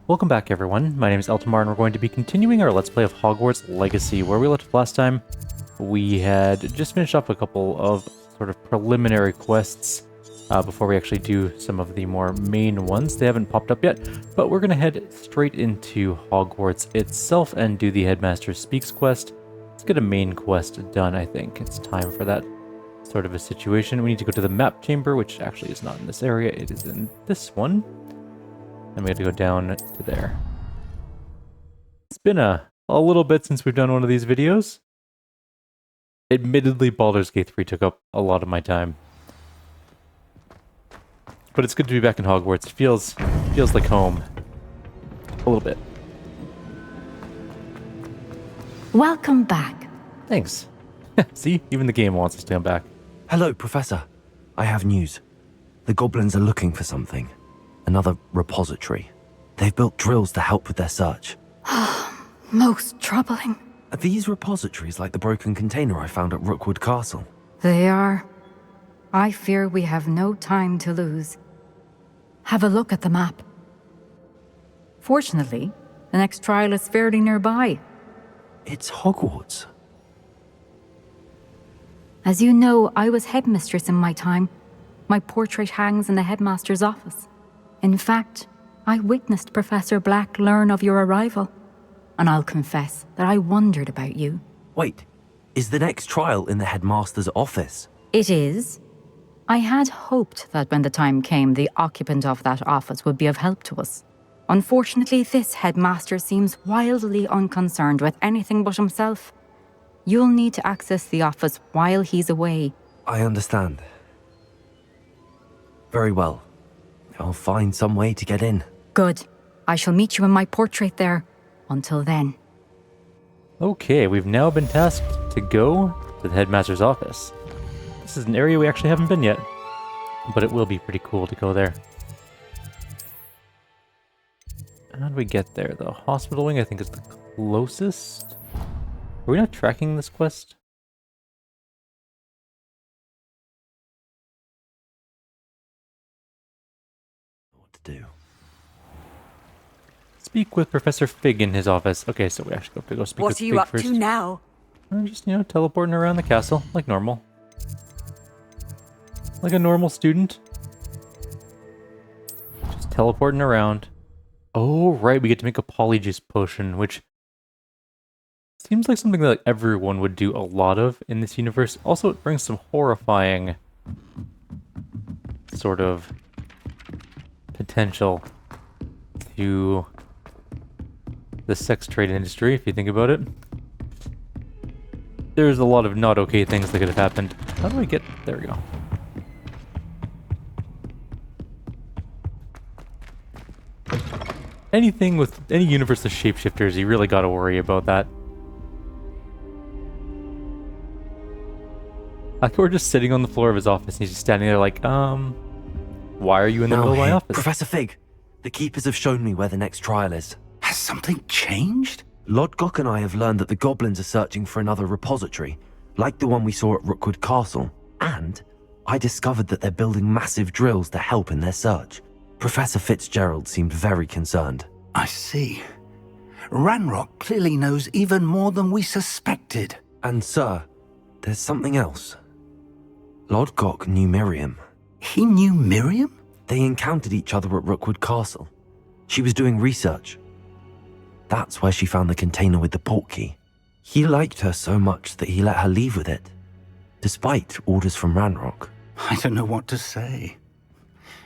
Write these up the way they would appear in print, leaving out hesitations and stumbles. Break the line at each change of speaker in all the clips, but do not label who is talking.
Welcome back, everyone. My name is Eltimar, and we're going to be continuing our Let's Play of Hogwarts Legacy. Where we left off last time, we had just finished up a couple of sort of preliminary quests before we actually do some of the more main ones. They haven't popped up yet, but we're going to head straight into Hogwarts itself and do the Headmaster Speaks quest. Let's get a main quest done, I think. It's time for that sort of a situation. We need to go to the map chamber, which actually is not in this area. It is in this one. And we have to go down to there. It's been a little bit since we've done one of these videos. Admittedly, Baldur's Gate 3 took up a lot of my time. But it's good to be back in Hogwarts. It feels like home. A little bit.
Welcome back.
Thanks. See, even the game wants us to come back.
Hello, Professor. I have news. The goblins are looking for something. Another repository. They've built drills to help with their search.
Most troubling.
Are these repositories like the broken container I found at Rookwood Castle?
They are. I fear we have no time to lose. Have a look at the map. Fortunately, the next trial is fairly nearby.
It's Hogwarts.
As you know, I was headmistress in my time. My portrait hangs in the headmaster's office. In fact, I witnessed Professor Black learn of your arrival. And I'll confess that I wondered about you.
Wait, is the next trial in the headmaster's office?
It is. I had hoped that when the time came, the occupant of that office would be of help to us. Unfortunately, this headmaster seems wildly unconcerned with anything but himself. You'll need to access the office while he's away.
I understand. Very well. I'll find some way to get in.
Good. I shall meet you in my portrait there. Until then.
Okay, we've now been tasked to go to the Headmaster's office. This is an area we actually haven't been yet, but it will be pretty cool to go there. How do we get there, though? Hospital Wing, I think, is the closest. Are we not tracking this quest?
What to do?
Speak with Professor Fig in his office. Okay, so we actually have to go speak with Fig
What are
first.
you up to now?
I'm just, teleporting around the castle, like normal. Like a normal student. Just teleporting around. Oh, right, we get to make a Polyjuicin potion, which seems like something that everyone would do a lot of in this universe. Also, it brings some horrifying sort of potential to the sex trade industry, if you think about it. There's a lot of not okay things that could have happened. How do I get... There we go. Anything with any universe of shapeshifters, you really gotta worry about that. Like, we're just sitting on the floor of his office and he's just standing there like, why are you in the middle of my office?
Professor Fig, the keepers have shown me where the next trial is.
Has something changed?
Lodgok and I have learned that the goblins are searching for another repository, like the one we saw at Rookwood Castle. And I discovered that they're building massive drills to help in their search. Professor Fitzgerald seemed very concerned.
I see. Ranrock clearly knows even more than we suspected.
And sir, there's something else. Lodgok knew Miriam.
He knew Miriam?
They encountered each other at Rookwood Castle. She was doing research. That's where she found the container with the portkey. He liked her so much that he let her leave with it, despite orders from Ranrock.
I don't know what to say.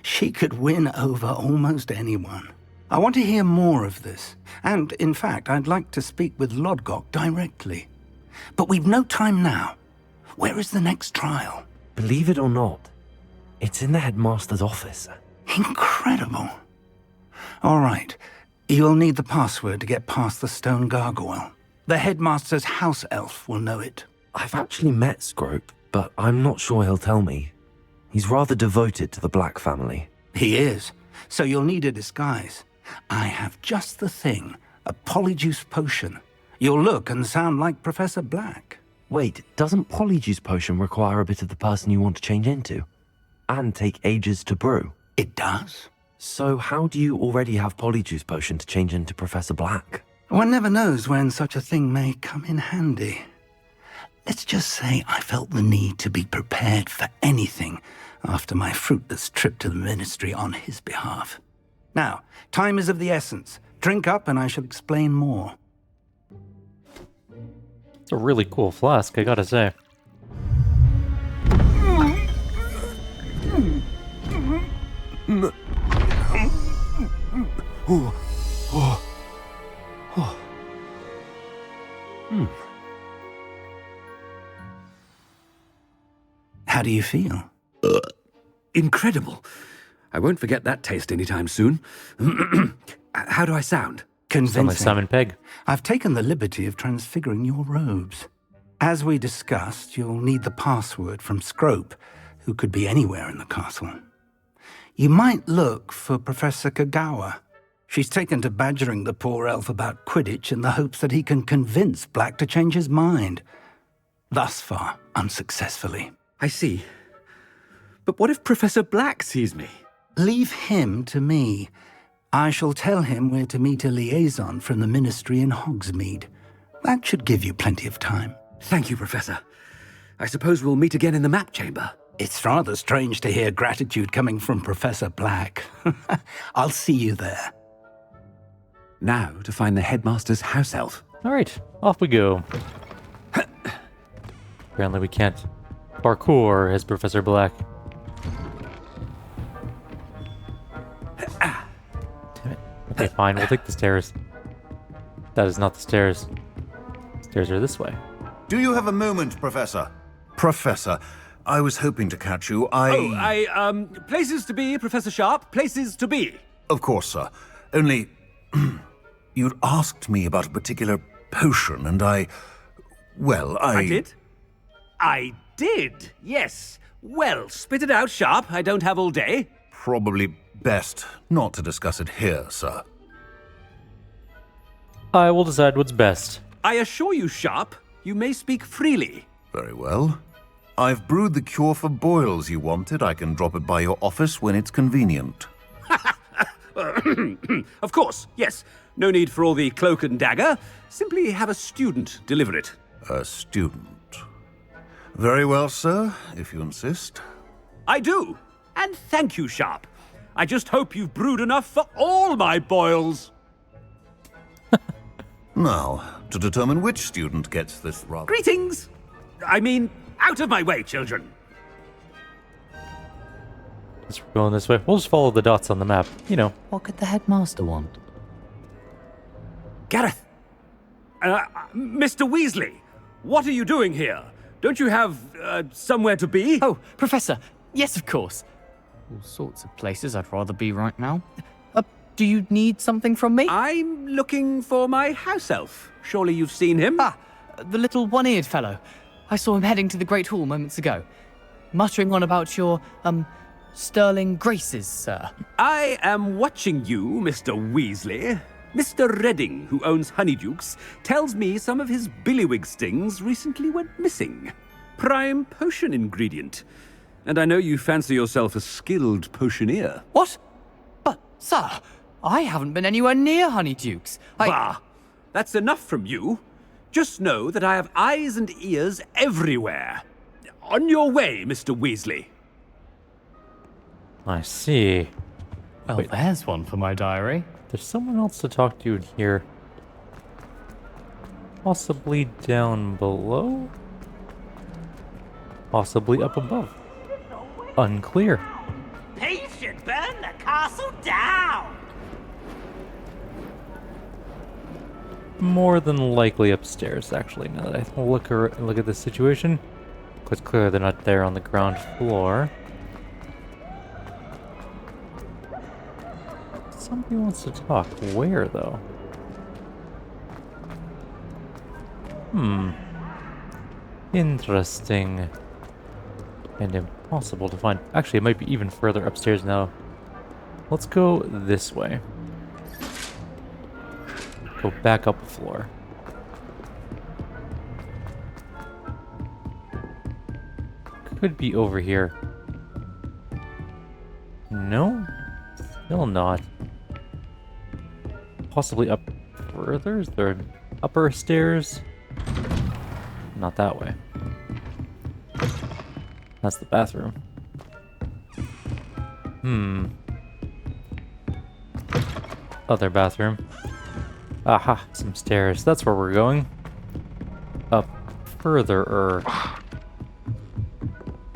She could win over almost anyone. I want to hear more of this. And, in fact, I'd like to speak with Lodgok directly. But we've no time now. Where is the next trial?
Believe it or not, it's in the headmaster's office.
Incredible. All right. You'll need the password to get past the stone gargoyle. The headmaster's house elf will know it.
I've actually met Scrope, but I'm not sure he'll tell me. He's rather devoted to the Black family.
He is. So you'll need a disguise. I have just the thing. A Polyjuicin potion. You'll look and sound like Professor Black.
Wait, doesn't Polyjuicin potion require a bit of the person you want to change into? And take ages to brew?
It does.
So how do you already have Polyjuice potion to change into Professor Black?
One never knows when such a thing may come in handy. Let's just say I felt the need to be prepared for anything after my fruitless trip to the Ministry on his behalf. Now, time is of the essence. Drink up and I shall explain more.
It's a really cool flask, I gotta say.
How do you feel?
Incredible. I won't forget that taste anytime soon. How do I sound?
Sound like
Convincing.
Simon Pegg.
I've taken the liberty of transfiguring your robes. As we discussed, you'll need the password from Scrope, who could be anywhere in the castle. You might look for Professor Kagawa. She's taken to badgering the poor elf about Quidditch in the hopes that he can convince Black to change his mind. Thus far, unsuccessfully.
I see. But what if Professor Black sees me?
Leave him to me. I shall tell him we're to meet a liaison from the Ministry in Hogsmeade. That should give you plenty of time.
Thank you, Professor. I suppose we'll meet again in the map chamber.
It's rather strange to hear gratitude coming from Professor Black. I'll see you there.
Now to find the headmaster's house elf.
Alright, off we go. Apparently we can't parkour as Professor Black. Damn it. Okay, fine, we'll take the stairs. That is not the stairs. Stairs are this way.
Do you have a moment, Professor? Professor, I was hoping to catch you.
Places to be, Professor Sharp. Places to be.
Of course, sir. Only, you'd asked me about a particular potion, and I
did? I did, yes. Well, spit it out, Sharp. I don't have all day.
Probably best not to discuss it here, sir.
I will decide what's best.
I assure you, Sharp, you may speak freely.
Very well. I've brewed the cure for boils you wanted. I can drop it by your office when it's convenient.
Of course, yes. No need for all the cloak and dagger. Simply have a student deliver it.
A student. Very well, sir, if you insist.
I do. And thank you, Sharp. I just hope you've brewed enough for all my boils.
Now, to determine which student gets this rather...
Greetings. I mean, out of my way, children.
Guess we're going this way. We'll just follow the dots on the map. You know.
What could the headmaster want?
Gareth. Mr. Weasley, what are you doing here? Don't you have, somewhere to be?
Oh, Professor. Yes, of course. All sorts of places I'd rather be right now. Do you need something from me?
I'm looking for my house elf. Surely you've seen him?
Ah, the little one-eared fellow. I saw him heading to the Great Hall moments ago. Muttering on about your, sterling graces, sir.
I am watching you, Mr. Weasley. Mr. Redding, who owns Honeydukes, tells me some of his billywig stings recently went missing. Prime potion ingredient. And I know you fancy yourself a skilled potioneer.
What? But, sir, I haven't been anywhere near Honeydukes.
Bah! That's enough from you. Just know that I have eyes and ears everywhere. On your way, Mr. Weasley.
I see.
Well,
Wait.
there's one for my diary.
There's someone else to talk to in here. Possibly down below? Possibly up above. Unclear.
He should burn the castle down!
More than likely upstairs, actually, now that I look at this situation. It's clear they're not there on the ground floor. Somebody wants to talk. Where, though? Interesting. And impossible to find. Actually, it might be even further upstairs now. Let's go this way. Go back up a floor. Could be over here. No? Still Still not. Possibly up further? Is there upper stairs? Not that way. That's the bathroom. Other bathroom. Aha, some stairs. That's where we're going. Up further.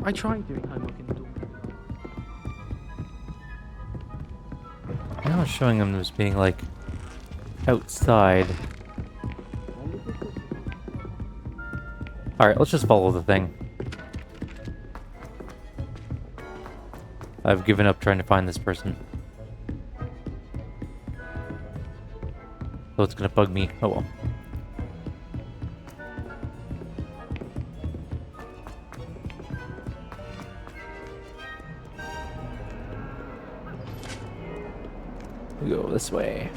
I tried doing homework in the dorm.
Now it's showing them as being like outside. Alright, let's just follow the thing. I've given up trying to find this person. So it's gonna bug me. Oh well. We go this way.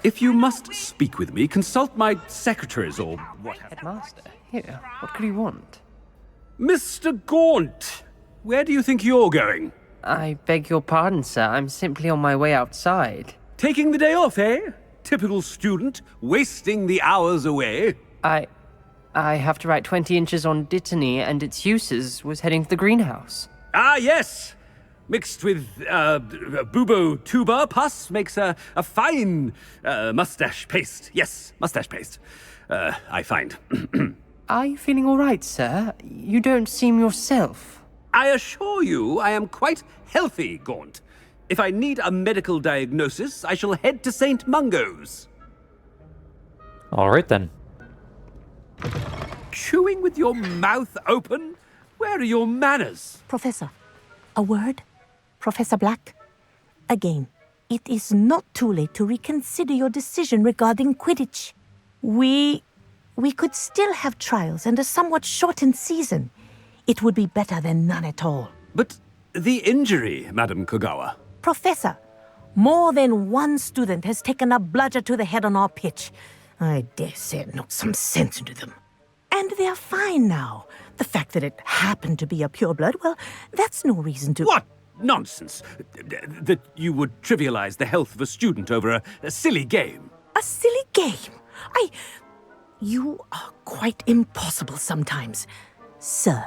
If you must speak with me, consult my secretaries or what.
Headmaster, here, what could you want?
Mr. Gaunt, where do you think you're going?
I beg your pardon, sir. I'm simply on my way outside.
Taking the day off, eh? Typical student, wasting the hours away.
I have to write 20 inches on Dittany and its uses. Was heading to the greenhouse.
Ah, yes! Mixed with bubo tuber pus makes a fine mustache paste. Yes, mustache paste. I find.
Are you feeling all right, sir? You don't seem yourself.
I assure you I am quite healthy, Gaunt. If I need a medical diagnosis, I shall head to St. Mungo's.
Alright then.
Chewing with your mouth open? Where are your manners?
Professor, a word? Professor Black? Again, it is not too late to reconsider your decision regarding Quidditch. We could still have trials and a somewhat shortened season. It would be better than none at all.
But the injury, Madam Kogawa.
Professor, more than one student has taken a bludger to the head on our pitch. I dare say it knocked some sense into them. And they're fine now. The fact that it happened to be a pureblood, well, that's no reason to...
What nonsense! That you would trivialize the health of a student over a silly game.
A silly game? You are quite impossible sometimes. Sir,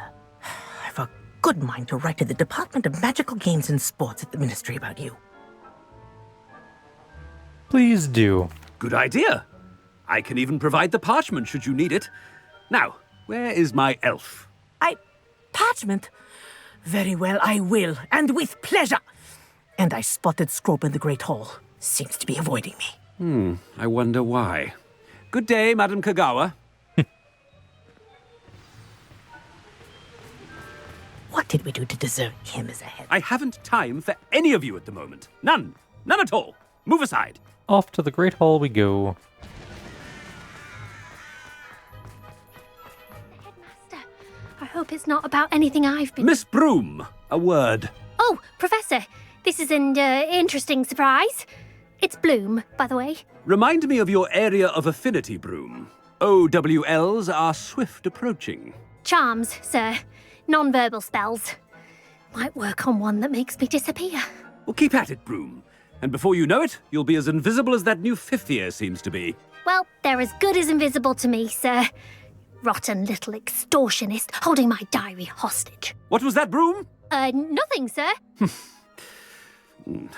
I've a good mind to write to the Department of Magical Games and Sports at the Ministry about you.
Please do.
Good idea. I can even provide the parchment should you need it. Now, where is my elf?
Parchment? Very well, I will, and with pleasure. And I spotted Scrope in the Great Hall. Seems to be avoiding me.
I wonder why. Good day, Madam Kogawa.
What did we do to deserve him as a head?
I haven't time for any of you at the moment. None. None at all. Move aside.
Off to the Great Hall we go.
Headmaster, I hope it's not about anything I've been...
Miss Broom, a word.
Oh, Professor, this is an interesting surprise. It's Bloom, by the way.
Remind me of your area of affinity, Broom. OWLs are swift approaching.
Charms, sir. Non-verbal spells. Might work on one that makes me disappear.
Well, keep at it, Broom. And before you know it, you'll be as invisible as that new fifth year seems to be.
Well, they're as good as invisible to me, sir. Rotten little extortionist holding my diary hostage.
What was that, Broom?
Nothing, sir.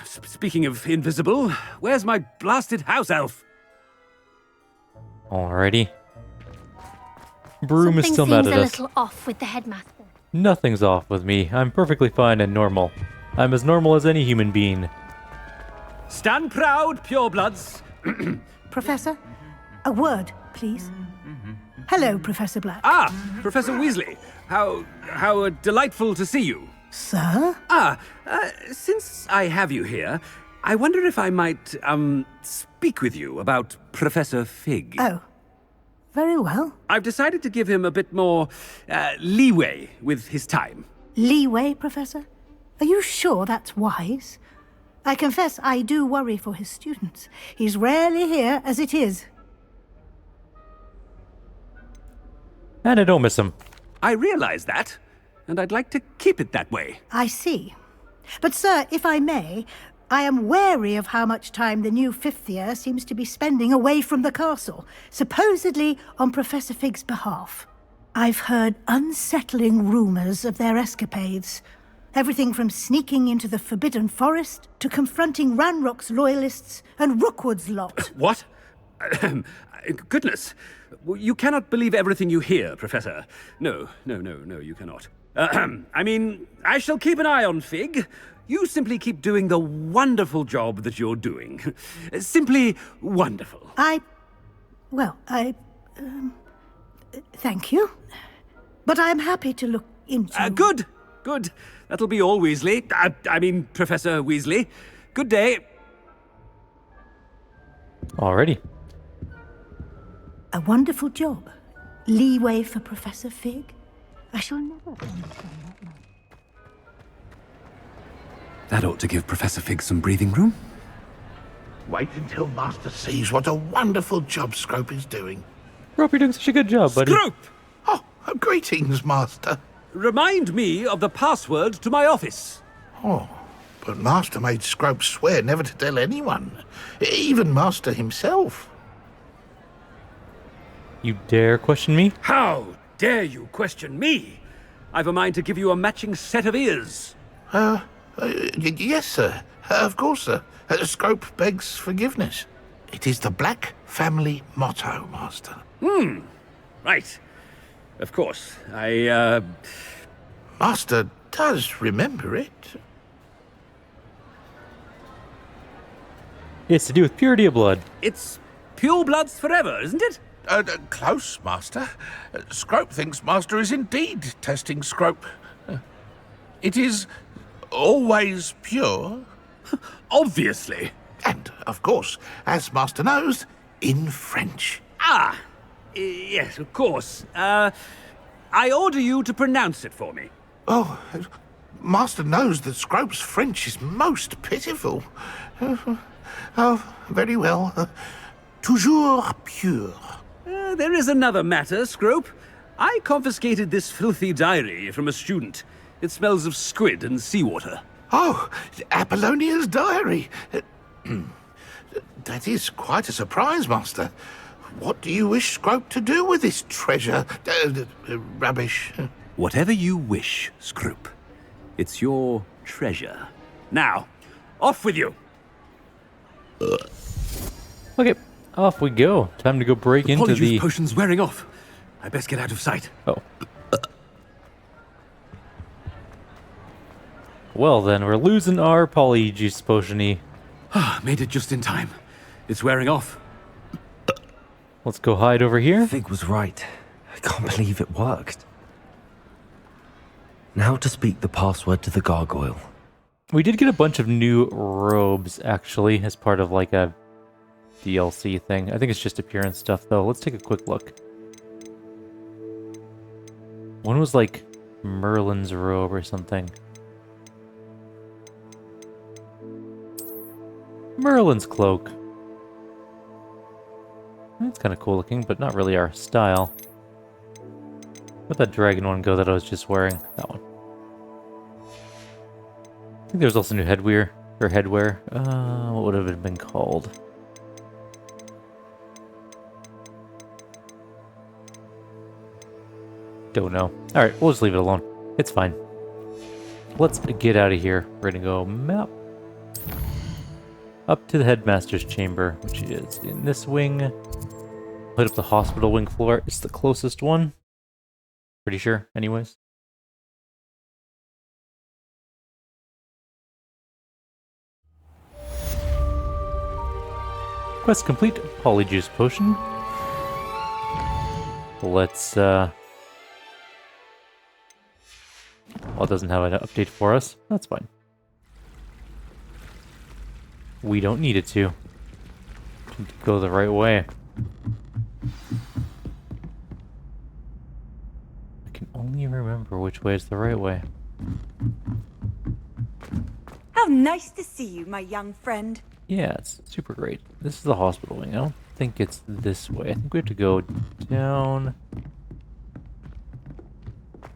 Speaking of invisible, where's my blasted house elf?
Alrighty. Broom is still mad at
Something
us.
seems a little off with the headmaster.
Nothing's off with me. I'm perfectly fine and normal. I'm as normal as any human being.
Stand proud, purebloods.
Professor, a word, please. Hello, Professor Black.
Ah, Professor Weasley. How delightful to see you.
Sir?
Since I have you here, I wonder if I might, speak with you about Professor Fig.
Oh, very well.
I've decided to give him a bit more, leeway with his time.
Leeway, Professor? Are you sure that's wise? I confess I do worry for his students. He's rarely here as it is.
And I don't miss him.
I realize that, and I'd like to keep it that way.
I see. But, sir, if I may, I am wary of how much time the new fifth year seems to be spending away from the castle, supposedly on Professor Fig's behalf. I've heard unsettling rumors of their escapades. Everything from sneaking into the Forbidden Forest to confronting Ranrock's loyalists and Rookwood's lot.
What? Goodness. You cannot believe everything you hear, Professor. No, you cannot. I mean, I shall keep an eye on Fig. You simply keep doing the wonderful job that you're doing. Simply wonderful.
Thank you. But I'm happy to look into...
Good. That'll be all, Weasley. Professor Weasley. Good day.
Alrighty.
A wonderful job. Leeway for Professor Fig. I shall never understand that much.
That ought to give Professor Fig some breathing room.
Wait until Master sees what a wonderful job Scrope is doing.
Scrope, you're doing such a good job, buddy.
Scrope!
Oh, greetings, Master.
Remind me of the password to my office.
Oh, but Master made Scrope swear never to tell anyone, even Master himself.
You dare question me?
How dare you question me? I've a mind to give you a matching set of ears.
Yes, sir. Of course, sir. Scrope begs forgiveness. It is the Black family motto, Master.
Right. Of course.
Master does remember it.
It's to do with purity of blood.
It's pure bloods forever, isn't it?
Close, Master. Scrope thinks Master is indeed testing Scrope. It is always pure.
Obviously.
And, of course, as Master knows, in French.
Yes, of course. I order you to pronounce it for me.
Oh, Master knows that Scrope's French is most pitiful. Oh, very well. Toujours pure.
There is another matter, Scrope. I confiscated this filthy diary from a student. It smells of squid and seawater.
Oh, Apollonia's diary. That is quite a surprise, Master. What do you wish Scrope to do with this treasure? Rubbish.
Whatever you wish, Scrope. It's your treasure. Now, off with you.
Okay, off we go. Time to go break into the...
Polyjuice potion's wearing off. I best get out of sight.
Oh. Well then, we're losing our Polyjuice potion-y.
Made it just in time. It's wearing off.
Let's go hide over here.
Fig was right. I can't believe it worked. Now to speak the password to the gargoyle.
We did get a bunch of new robes, actually, as part of like a DLC thing. I think it's just appearance stuff, though. Let's take a quick look. One was like Merlin's robe or something. Merlin's cloak. That's kind of cool looking, but not really our style. Where'd that dragon one go that I was just wearing? That one. I think there's also new headwear. What would have it been called? Don't know. Alright, we'll just leave it alone. It's fine. Let's get out of here. We're gonna go map. Up to the headmaster's chamber, which is in this wing. Put up the hospital wing floor. It's the closest one. Pretty sure, anyways. Quest complete. Polyjuice potion. Let's, well, it doesn't have an update for us. That's fine. We don't need it to. Need to go the right way. I can only remember which way is the right way.
How nice to see you, my young friend.
Yeah, it's super great. This is the hospital wing. I don't think it's this way. I think we have to go down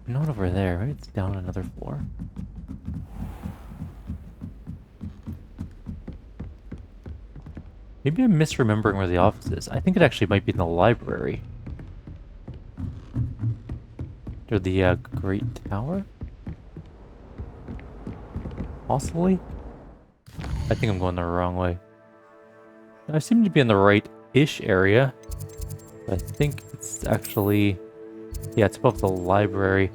Not over there, right? It's down another floor. Maybe I'm misremembering where the office is. I think it actually might be in the library. Or the Great Tower? Possibly? I think I'm going the wrong way. I seem to be in the right-ish area. I think it's actually... Yeah, it's above the library.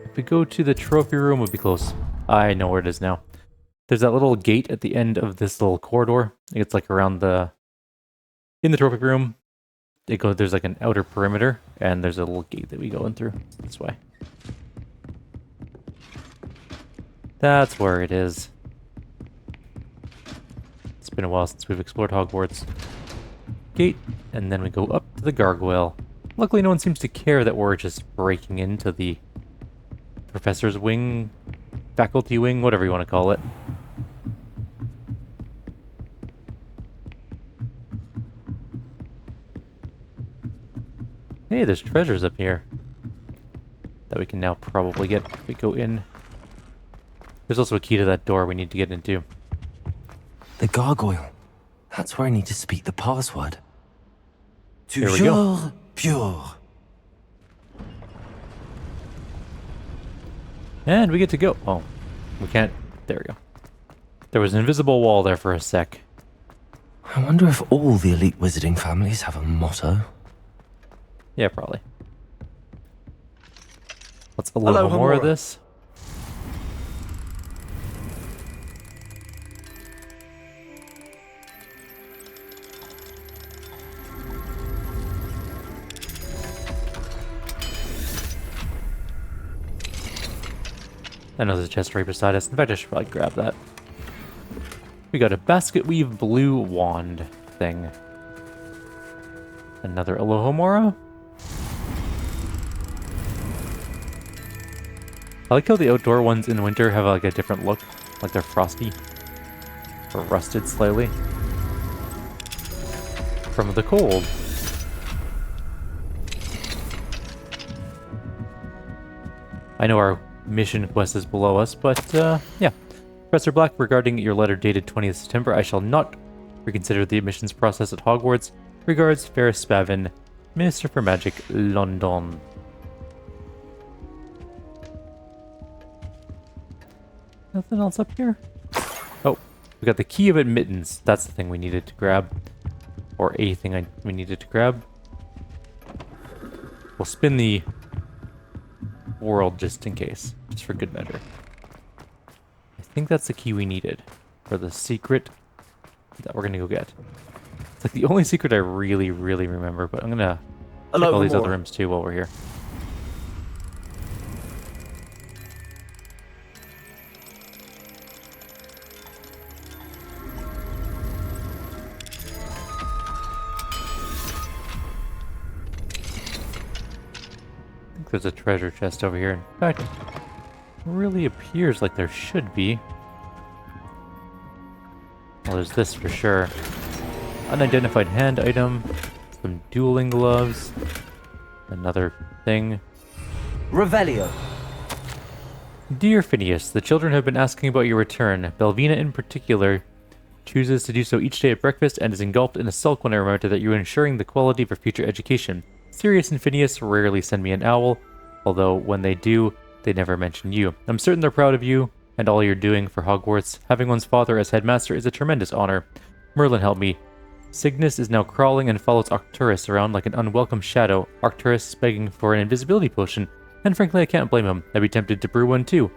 If we go to the trophy room, we'll be close. I know where it is now. There's that little gate at the end of this little corridor. It's like around the... In the trophy room, there's like an outer perimeter, and there's a little gate that we go in through. This way. That's where it is. It's been a while since we've explored Hogwarts. Gate, and then we go up to the gargoyle. Luckily, no one seems to care that we're just breaking into the professor's wing, faculty wing, whatever you want to call it. Hey, there's treasures up here that we can now probably get if we go in. There's also a key to that door we need to get into.
The gargoyle. That's where I need to speak the password.
Here we go.
Toujours pure.
And we get to go. Oh, we can't. There we go. There was an invisible wall there for a sec.
I wonder if all the elite wizarding families have a motto.
Yeah, probably. Let's a little more of this. I know there's a chest right beside us. In fact, I should probably grab that. We got a basket weave blue wand thing. Another Alohomora. I like how the outdoor ones in winter have like a different look. Like they're frosty. Or rusted slightly. From the cold. I know our mission quest is below us, but yeah. Professor Black, regarding your letter dated 20th September, I shall not reconsider the admissions process at Hogwarts. Regards, Ferris Spavin, Minister for Magic, London. Nothing else up here? Oh, we got the key of admittance. That's the thing we needed to grab. Or a thing we needed to grab. We'll spin the world just in case. Just for good measure. I think that's the key we needed. For the secret that we're gonna go get. It's like the only secret I really, really remember, but I'm gonna check all these other rooms too while we're here. I think there's a treasure chest over here. In fact, it really appears like there should be. Well, there's this for sure. Unidentified hand item. Some dueling gloves. Another thing.
Revelio.
Dear Phineas, the children have been asking about your return. Belvina in particular chooses to do so each day at breakfast and is engulfed in a sulk when I remind her that you are ensuring the quality of her future education. Sirius and Phineas rarely send me an owl, although when they do, they never mention you. I'm certain they're proud of you and all you're doing for Hogwarts. Having one's father as headmaster is a tremendous honor. Merlin, help me. Cygnus is now crawling and follows Arcturus around like an unwelcome shadow. Arcturus is begging for an invisibility potion, and frankly I can't blame him. I'd be tempted to brew one too,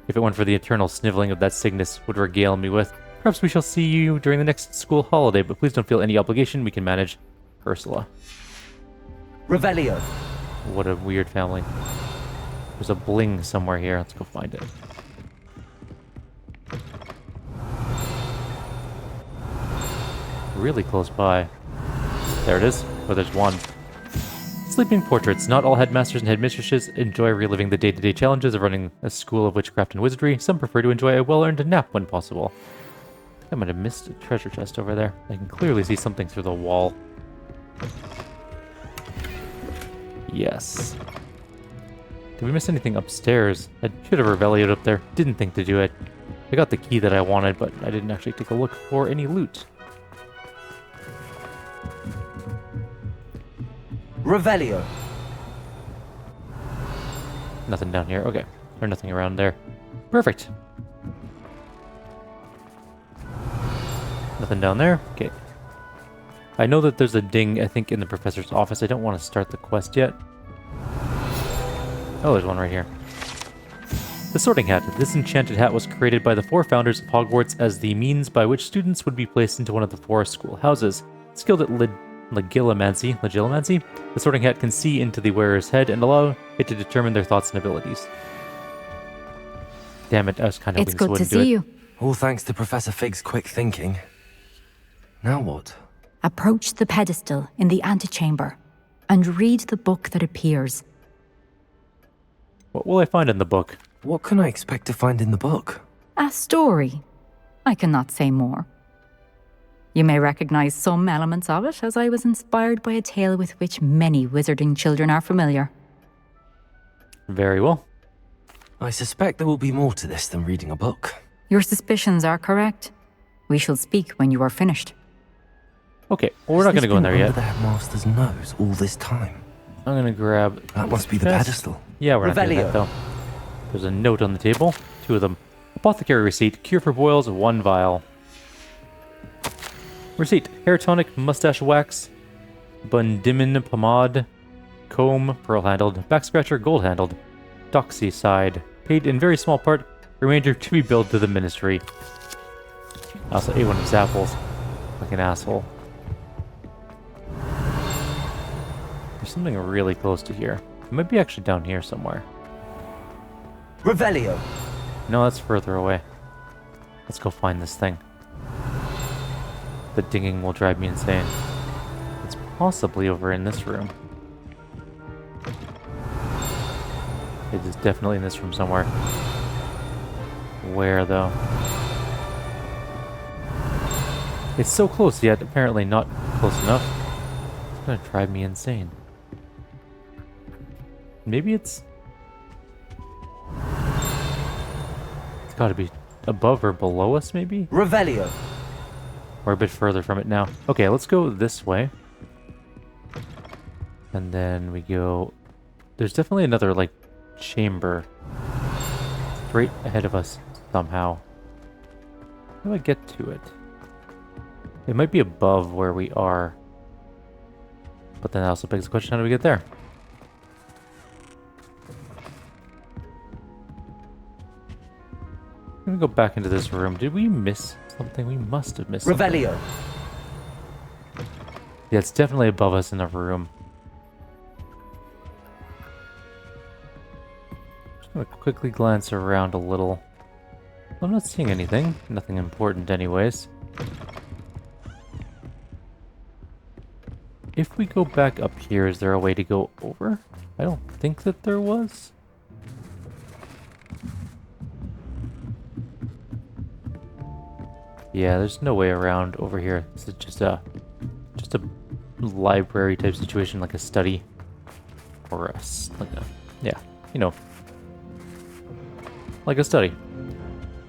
if it weren't for the eternal sniveling of that Cygnus would regale me with. Perhaps we shall see you during the next school holiday, but please don't feel any obligation. We can manage. Ursula.
Revelio.
What a weird family. There's a bling somewhere here. Let's go find it. Really close by. There it is. Oh, there's one. Sleeping portraits. Not all headmasters and headmistresses enjoy reliving the day-to-day challenges of running a school of witchcraft and wizardry. Some prefer to enjoy a well-earned nap when possible. I think I might have missed a treasure chest over there. I can clearly see something through the wall. Yes. Did we miss anything upstairs? I should have Revelioed up there. Didn't think to do it. I got the key that I wanted, but I didn't actually take a look for any loot.
Revelio.
Nothing down here. Okay. Or nothing around there. Perfect. Nothing down there. Okay. I know that there's a ding, I think, in the professor's office. I don't want to start the quest yet. Oh, there's one right here. The Sorting Hat. This enchanted hat was created by the 4 founders of Hogwarts as the means by which students would be placed into one of the 4 school houses. Skilled at Legilomancy, the Sorting Hat can see into the wearer's head and allow it to determine their thoughts and abilities. Damn it, I was kind of hoping this wouldn't do it.
It's good to see you.
All thanks to Professor Fig's quick thinking. Now what?
Approach the pedestal in the antechamber and read the book that appears.
What will I find in the book?
What can I expect to find in the book?
A story. I cannot say more. You may recognize some elements of it, as I was inspired by a tale with which many wizarding children are familiar.
Very well.
I suspect there will be more to this than reading a book.
Your suspicions are correct. We shall speak when you are finished.
Okay, well, we're not going to go in there yet.
The headmaster's nose all this time.
I'm going to grab...
That must be the pedestal.
Yeah, we're not doing that, though. There's a note on the table. 2 of them. Apothecary receipt. Cure for boils, 1 vial. Receipt. Hair tonic, mustache wax, Bundimin pomade, comb, pearl-handled, back scratcher, gold-handled, doxycide, paid in very small part, remainder to be billed to the ministry. I also ate one of his apples. Like an asshole. There's something really close to here. It might be actually down here somewhere.
Revelio.
No, that's further away. Let's go find this thing. The dinging will drive me insane. It's possibly over in this room. It is definitely in this room somewhere. Where, though? It's so close, yet apparently not close enough. It's gonna drive me insane. Maybe it's gotta be above or below us, maybe?
Revelio.
We're a bit further from it now. Okay, let's go this way. And then we go... There's definitely another, like, chamber right ahead of us somehow. How do I get to it? It might be above where we are. But then that also begs the question, how do we get there? Let me go back into this room. Did we miss something? We must have missed something.
Revelio.
Yeah, it's definitely above us in the room. Just gonna quickly glance around a little. I'm not seeing anything. Nothing important anyways. If we go back up here, is there a way to go over? I don't think that there was. Yeah, there's no way around over here. This is just a library type situation, like a study, or yeah, you know, like a study.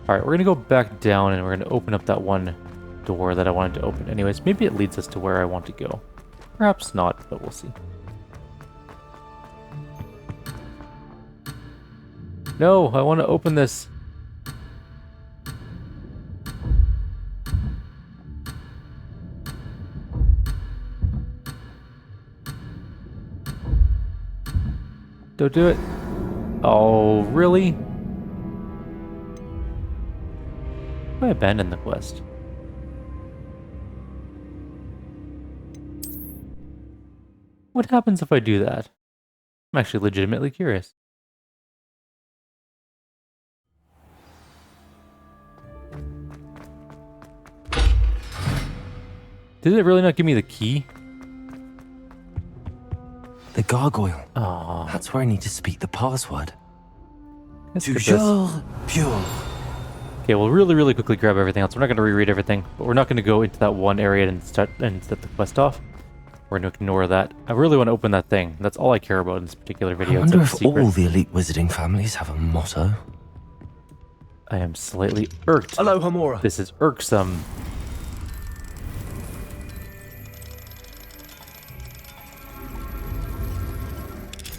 All right, we're gonna go back down and we're gonna open up that one door that I wanted to open. Anyways, maybe it leads us to where I want to go. Perhaps not, but we'll see. No, I want to open this. Don't do it. Oh, really? I abandoned the quest. What happens if I do that? I'm actually legitimately curious. Did it really not give me the key?
The gargoyle.
Oh.
That's where I need to speak the password.
Toujours
pure.
Okay, we'll really quickly grab everything else. We're not going to reread everything, but we're not going to go into that one area and set the quest off. We're going to ignore that. I really want to open that thing. That's all I care about in this particular video.
I wonder
It's a
if
secret.
all the elite wizarding families have a motto.
I am slightly irked.
Hello, Hamura.
This is irksome.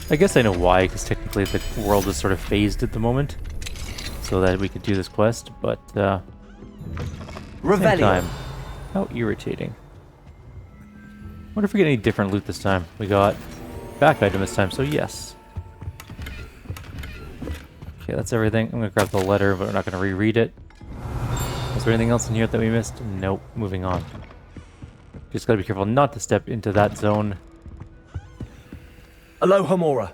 I guess I know why, because technically the world is sort of phased at the moment, so that we could do this quest, but same
Revelio.
time, how irritating. Wonder if we get any different loot this time. We got back item this time, so yes. Okay, that's everything. I'm gonna grab the letter, but we're not gonna reread it. Was there anything else in here that we missed? Nope. Moving on. Just gotta be careful not to step into that zone.
Hello, Hamura.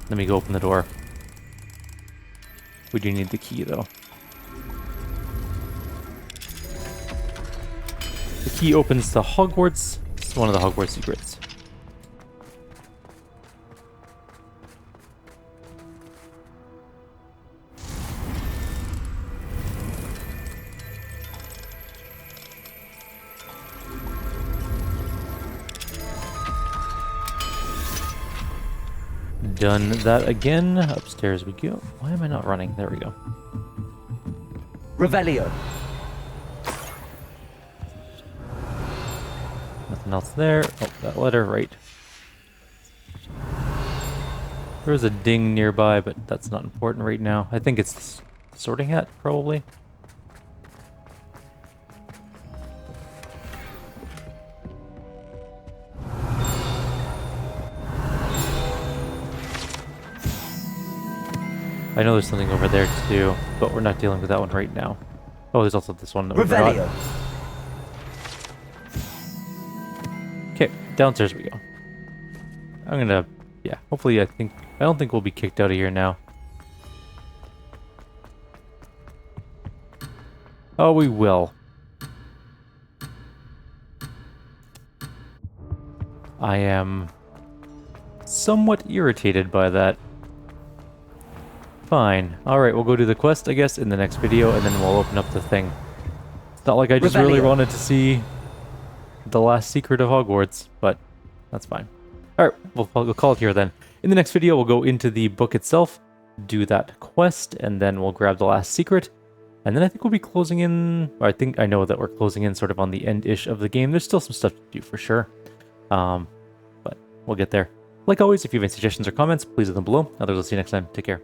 Let me go open the door. We do need the key, though. The key opens to Hogwarts. It's one of the Hogwarts secrets. Done that again. Upstairs we go. Why am I not running? There we go.
Revelio.
Nothing else there. Oh, that letter, right. There was a ding nearby, but that's not important right now. I think it's the sorting hat, probably. I know there's something over there too, but we're not dealing with that one right now. Oh, there's also this one that we forgot. Okay, downstairs we go. I'm gonna, yeah, hopefully I don't think we'll be kicked out of here now. Oh, we will. I am somewhat irritated by that. Fine. Alright, we'll go do the quest, I guess, in the next video, and then we'll open up the thing. It's not like I just really wanted to see the last secret of Hogwarts, but that's fine. Alright, we'll call it here then. In the next video, we'll go into the book itself, do that quest, and then we'll grab the last secret. And then I think we'll be closing in, or I know that we're closing in sort of on the end-ish of the game. There's still some stuff to do for sure. But we'll get there. Like always, if you have any suggestions or comments, please leave them below. Others, I'll see you next time. Take care.